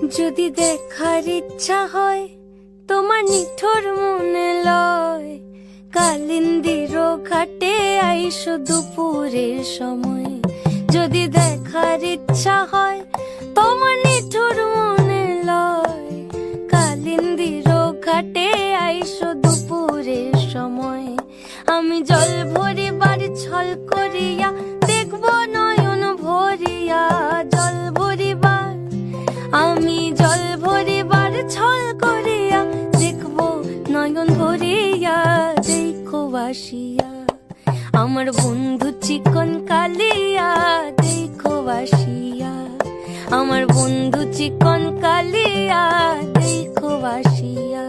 যদি দেখার ইচ্ছা হয় তোমার নিঠুর মনে লয়, কালিন্দির ঘাটে আইসো দুপুরের সময়। যদি দেখার ইচ্ছা হয় তোমার নিঠুর মনে লয়, কালিন্দির ঘাটে আইসো দুপুরের সময়। আমি জল ভরিবার ছল করিয়া দেখবো নয়ন ভরিয়া, জল ভরিবার আমি জল ভরিবার ছল করিয়া দেখবো নয়ন ভরিয়া। দেখো বাসিয়া আমার বন্ধু চিকন কালিয়া, দেখো বাসিয়া আমার বন্ধু চিকন কালিয়া, দেখো বাসিয়া।